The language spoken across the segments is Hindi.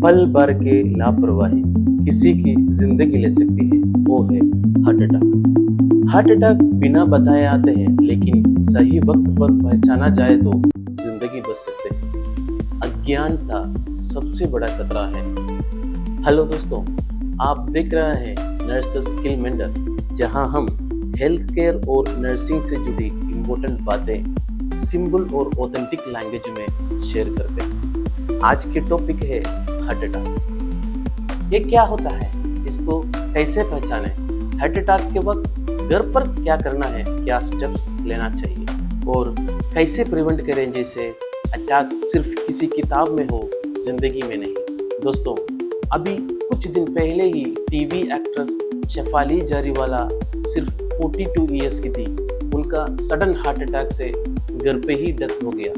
पल भर के लापरवाही किसी की जिंदगी ले सकती है, वो है हार्ट अटैक। हार्ट अटैक बिना बताए आते हैं, लेकिन सही वक्त पर पहचाना जाए तो जिंदगी बच सकते हैं। अज्ञानता सबसे बड़ा खतरा है। हेलो दोस्तों, आप देख रहे हैं नर्सेस स्किल मेंटर, जहां हम हेल्थ केयर और नर्सिंग से जुड़ी इम्पोर्टेंट बातें सिंपल और ऑथेंटिक लैंग्वेज में शेयर करते हैं। आज के टॉपिक है हार्ट अटैक। ये क्या होता है, इसको कैसे पहचानें, हार्ट अटैक के वक्त घर पर क्या करना है, क्या स्टेप्स लेना चाहिए और कैसे प्रिवेंट करें, जैसे अटैक सिर्फ किसी किताब में हो, जिंदगी में नहीं। दोस्तों, अभी कुछ दिन पहले ही टीवी एक्ट्रेस शेफाली जारीवाला सिर्फ 42 ईयर्स की थी। उनका सडन हार्ट अटैक से घर पे ही डेथ हो गया।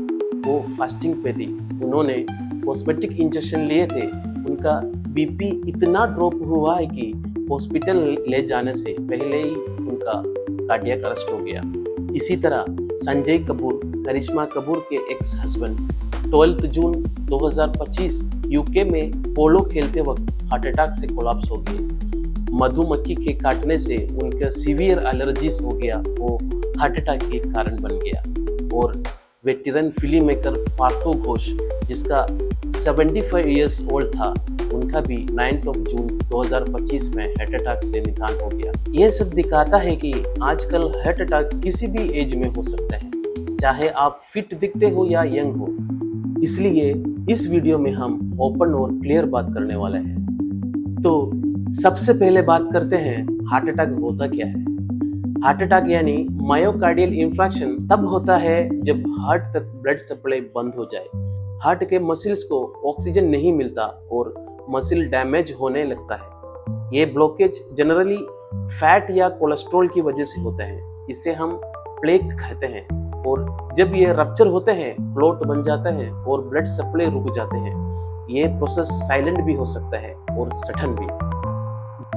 वो फास्टिंग पे थी, उन्होंने कॉस्मेटिक इंजेक्शन लिए थे। उनका बीपी इतना ड्रॉप हुआ है कि हॉस्पिटल ले जाने से पहले ही उनका कार्डियक अरेस्ट हो गया। इसी तरह संजय कपूर, करिश्मा कपूर के एक्स हस्बैंड, 12 जून 2025 यूके में पोलो खेलते वक्त हार्ट अटैक से कोलैप्स हो गए। मधुमक्खी के काटने से उनका सीवियर एलर्जीज हो गया, वो हार्ट अटैक के कारण बन गया। और veteran film maker Partho Ghosh, जिसका 75 ईयर्स ओल्ड था, उनका भी 9 जून 2025 में हार्ट अटैक से निधन हो गया। यह सब दिखाता है कि आजकल हार्ट अटैक किसी भी एज में हो सकता है, चाहे आप फिट दिखते हो या यंग हो। इसलिए इस वीडियो में हम ओपन और क्लियर बात करने वाले हैं। तो सबसे पहले बात करते हैं, हार्ट अटैक होता क्या है। हार्ट अटैक यानी मायोकार्डियल इंफ्रैक्शन तब होता है जब हार्ट तक ब्लड सप्लाई बंद हो जाए, हार्ट के मसल्स को ऑक्सीजन नहीं मिलता और मसल डैमेज होने लगता है। ये ब्लॉकेज जनरली फैट या कोलेस्ट्रॉल की वजह से होता है। इसे हम प्लेक कहते हैं। और जब ये रप्चर होते हैं, क्लॉट बन जाता है और ब्लड सप्लाई रुक जाते हैं। ये प्रोसेस साइलेंट भी हो सकता है और सडन भी।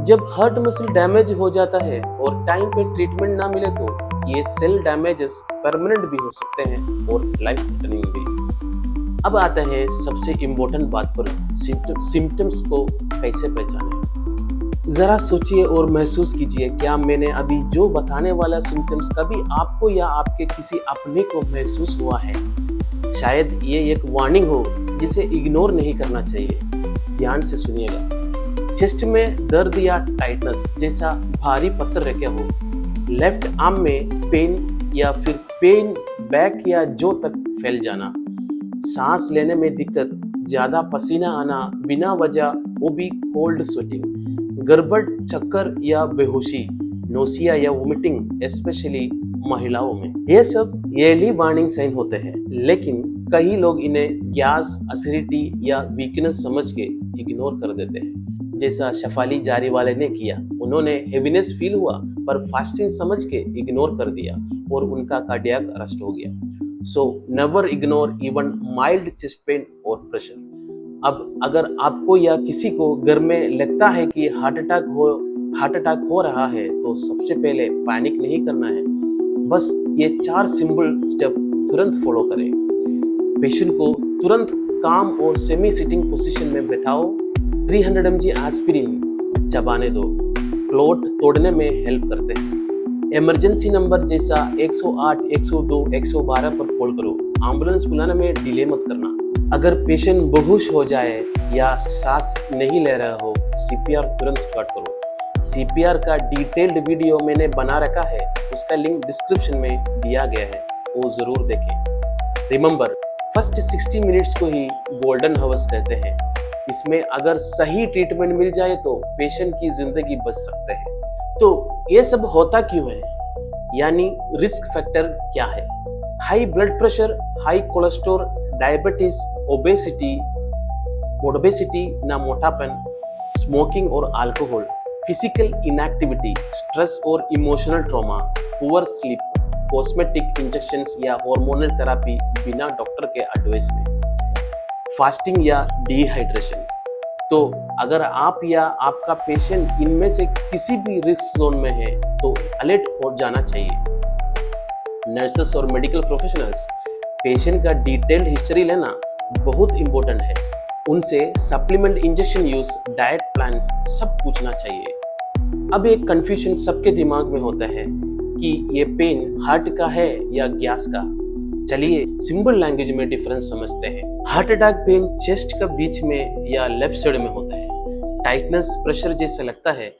जब हार्ट मसल डैमेज हो जाता है और टाइम पे ट्रीटमेंट ना मिले तो ये सेल डैमेजेस परमानेंट भी हो सकते हैं और लाइफ थ्रेटनिंग भी। अब आते हैं सबसे इम्पोर्टेंट बात पर, सिम्टम्स को कैसे पहचानें। जरा सोचिए और महसूस कीजिए, क्या मैंने अभी जो बताने वाला सिम्टम्स कभी आपको या आपके किसी अपने को महसूस हुआ है? शायद ये एक वार्निंग हो जिसे इग्नोर नहीं करना चाहिए। ध्यान से सुनिएगा। चेस्ट में दर्द या टाइटनेस जैसा भारी पत्थर रखे हो, लेफ्ट आर्म में पेन या फिर पेन बैक या जो तक फैल जाना, सांस लेने में दिक्कत, ज्यादा पसीना आना बिना वजह, वो भी कोल्ड स्वेटिंग, गड़बड़, चक्कर या बेहोशी, नोसिया या वोमिटिंग, स्पेशली महिलाओं में। ये सब अर्ली वार्निंग साइन होते हैं, लेकिन कई लोग इन्हें गैस, एसिडिटी या वीकनेस समझ के इग्नोर कर देते हैं, जैसा शेफाली जारीवाला ने किया। उन्होंने हेवीनेस फील हुआ पर फास्टिंग समझ के इग्नोर कर दिया और उनका कार्डियक अरेस्ट हो गया। So never ignore even mild chest pain और प्रेशर। अब अगर आपको या किसी को घर में लगता है कि हार्ट अटैक हो रहा है, तो सबसे पहले पैनिक नहीं करना है। बस ये 4 सिंपल स्टेप तुरंत फॉलो करें। पेशेंट को तुरंत काम और सेमी सिटिंग पोजीशन में बैठाओ। 300 mg एस्पिरिन चबाने दो, क्लॉट तोड़ने में हेल्प करते हैं। इमरजेंसी नंबर जैसा 108, 102, 112 पर कॉल करो। एम्बुलेंस बुलाने में डिले मत करना। अगर पेशेंट बेहोश हो जाए या सांस नहीं ले रहा हो, सीपीआर तुरंत स्टार्ट करो। सीपीआर का डिटेल्ड वीडियो मैंने बना रखा है, उसका लिंक डिस्क्रिप्शन में दिया गया है, वो जरूर देखें। रिमेंबर, फर्स्ट 60 मिनट्स को ही गोल्डन हावर्स कहते हैं। इसमें अगर सही ट्रीटमेंट मिल जाए तो पेशेंट की जिंदगी बच सकते हैं। तो ये सब होता क्यों है, यानी रिस्क फैक्टर क्या है? High blood pressure, high cholesterol, diabetes, obesity ना मोटापन, स्मोकिंग और अल्कोहल, फिजिकल इनएक्टिविटी, स्ट्रेस और emotional trauma, poor sleep, cosmetic injections या हार्मोनल थेरेपी बिना डॉक्टर के एडवाइस में, फास्टिंग या डिहाइड्रेशन। तो अगर आप या आपका पेशेंट इनमें से किसी भी रिस्क जोन में है तो अलर्ट हो जाना चाहिए। नर्सेस और मेडिकल प्रोफेशनल्स, पेशेंट का डिटेल्ड हिस्ट्री लेना बहुत इंपॉर्टेंट है। उनसे supplement, injection use, diet plan सब पूछना चाहिए। अब एक कंफ्यूजन सबके दिमाग में होता है कि ये पेन हार्ट का है या गैस का। चलिए सिंपल लैंग्वेज में डिफरेंस समझते हैं। हार्ट अटैक पेन चेस्ट का बीच में या लेफ्ट साइड में होता है। टाइटनेस, प्रेशर जैसा लगता है।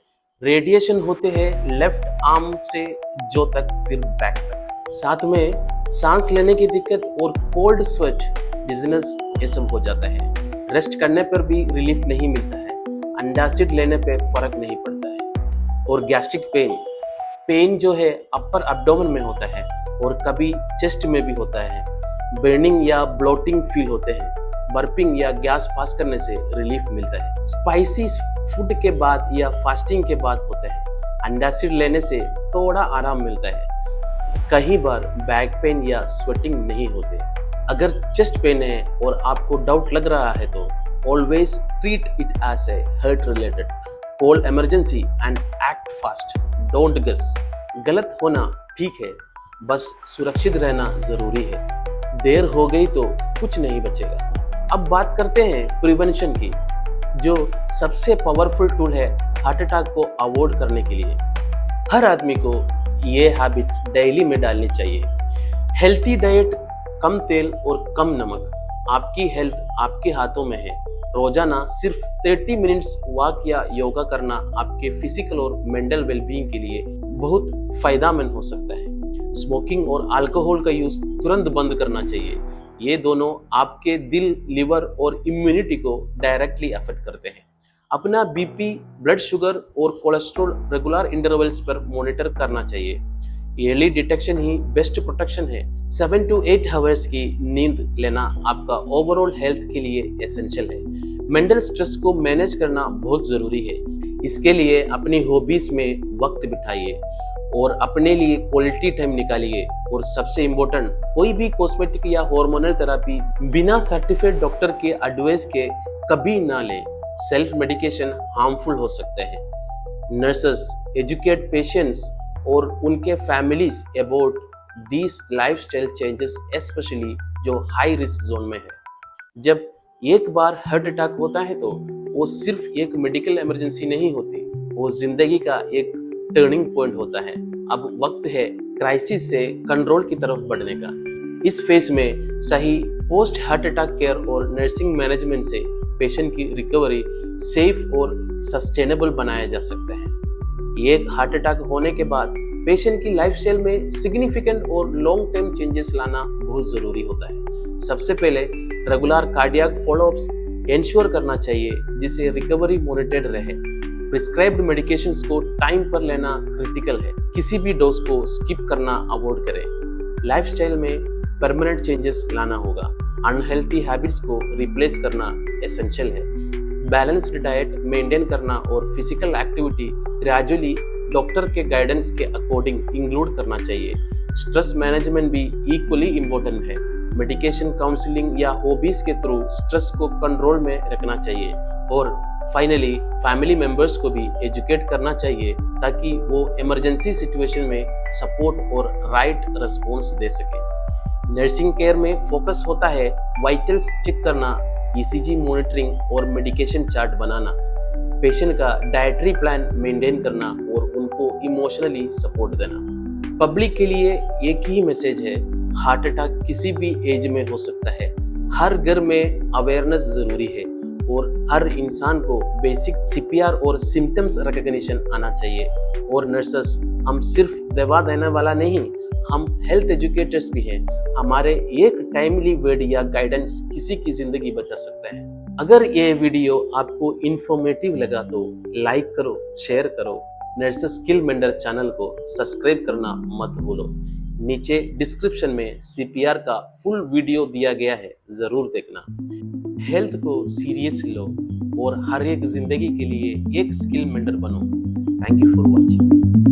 रेडिएशन होते हैं लेफ्ट आर्म से जो तक, फिर बैक तक। साथ में सांस लेने की दिक्कत और कोल्ड स्वेट, डिजीनेस ये सब हो जाता है। रेस्ट करने पर भी रिलीफ नहीं मिलता है। एंटासिड लेने पे फर्क नहीं पड़ता है। और गैस्ट्रिक पेन जो है अपर एब्डोमेन में होता है और कभी चेस्ट में भी होता है। बर्निंग या ब्लोटिंग फील होते हैं। बर्पिंग या गैस पास करने से रिलीफ मिलता है। स्पाइसी फूड के बाद या फास्टिंग के बाद होता है। एंटासिड लेने से थोड़ा आराम मिलता है। कई बार बैक पेन या स्वेटिंग नहीं होते। अगर चेस्ट पेन है और आपको डाउट लग रहा है तो always treat it as a heart related. Call emergency and act fast. Don't guess. गलत होना ठीक है, बस सुरक्षित रहना जरूरी है। देर हो गई तो कुछ नहीं बचेगा। अब बात करते हैं प्रिवेंशन की, जो सबसे पावरफुल टूल है हार्ट अटैक को अवॉइड करने के लिए। हर आदमी को ये हैबिट्स डेली में डालनी चाहिए। हेल्थी डाइट, कम तेल और कम नमक। आपकी हेल्थ आपके हाथों में है। रोजाना सिर्फ 30 मिनट्स वॉक या योगा करना आपके फिजिकल और मेंटल वेलबीइंग के लिए बहुत फायदेमंद हो सकता है। स्मोकिंग और अल्कोहल का यूज तुरंत बंद करना चाहिए। ये दोनों आपके दिल, लिवर और इम्यूनिटी को डायरेक्टली अफेक्ट करते हैं। अपना बीपी, ब्लड शुगर और कोलेस्ट्रॉल रेगुलर इंटरवल्स पर मॉनिटर करना चाहिए। अर्ली डिटेक्शन ही बेस्ट प्रोटेक्शन है। 7 to 8 आवर्स की नींद लेना आपका ओवरऑल हेल्थ के लिए एसेंशियल है। मेंटल स्ट्रेस को मैनेज करना बहुत जरूरी है। इसके लिए अपनी हॉबीज में वक्त बिताइए और अपने लिए क्वालिटी टाइम निकालिए। और सबसे इम्पोर्टेंट, कोई भी कॉस्मेटिक या हार्मोनल थेरेपी बिना सर्टिफाइड डॉक्टर के एडवाइस के कभी ना लें। सेल्फ मेडिकेशन हार्मफुल हो सकते हैं। नर्सेस एजुकेट पेशेंट्स और उनके families about these lifestyle changes, specially जो हाई रिस्क जोन में है। जब एक बार हार्ट अटैक होता है तो वो सिर्फ एक मेडिकल इमरजेंसी नहीं होती, वो जिंदगी का एक टर्निंग पॉइंट होता है। अब वक्त है क्राइसिस से कंट्रोल की तरफ बढ़ने का। इस फेज में सही पोस्ट हार्ट अटैक केयर और नर्सिंग मैनेजमेंट से पेशेंट की रिकवरी सेफ और सस्टेनेबल बनाया जा सकता है। एक हार्ट अटैक होने के बाद पेशेंट की लाइफस्टाइल में सिग्निफिकेंट और लॉन्ग टर्म चेंजेस लाना बहुत जरूरी होता है। सबसे पहले रेगुलर कार्डियक फॉलोअप्स इंश्योर करना चाहिए, जिससे रिकवरी मॉनिटर्ड रहे। प्रिस्क्राइब्ड मेडिकेशंस को टाइम पर लेना क्रिटिकल है। किसी भी डोज को स्किप करना अवॉइड करें। लाइफस्टाइल में परमानेंट चेंजेस लाना होगा। अनहेल्थी हैबिट्स को रिप्लेस करना एसेंशियल है। बैलेंस्ड डाइट मेंटेन करना और फिजिकल एक्टिविटी ग्रेजुअली डॉक्टर के गाइडेंस के अकॉर्डिंग इंक्लूड करना चाहिए। स्ट्रेस मैनेजमेंट भी इक्वली इम्पोर्टेंट है। मेडिकेशन, काउंसलिंग या हॉबीज के थ्रू स्ट्रेस को कंट्रोल में रखना चाहिए। और फाइनली फैमिली मेंबर्स को भी एजुकेट करना चाहिए ताकि वो इमरजेंसी सिचुएशन में सपोर्ट और राइट रिस्पॉन्स दे सके। नर्सिंग केयर में फोकस होता है वाइटल्स चेक करना, ईसीजी मॉनिटरिंग और मेडिकेशन चार्ट बनाना, पेशेंट का डाइटरी प्लान मेंटेन करना और उनको इमोशनली सपोर्ट देना। पब्लिक के लिए एक ही मैसेज है, हार्ट अटैक किसी भी एज में हो सकता है। हर घर में अवेयरनेस जरूरी है और हर इंसान को बेसिक सीपीआर और सिम्टम्स रिकॉग्निशन आना चाहिए। और नर्सेस, हम सिर्फ दवा देने वाला नहीं, हम हेल्थ एजुकेटर्स भी हैं। हमारे एक टाइमली वर्ड या गाइडेंस किसी की जिंदगी बचा सकता है। अगर ये वीडियो आपको इंफॉर्मेटिव लगा तो लाइक करो, शेयर करो। नर्सेस स्किल मेंटर चैनल को सब्सक्राइब करना मत भूलो। नीचे डिस्क्रिप्शन में सीपीआर का फुल वीडियो दिया गया है, जरूर देखना। हेल्थ को सीरियस लो और हर एक जिंदगी के लिए एक स्किल मेंटर बनो। Thank you for watching.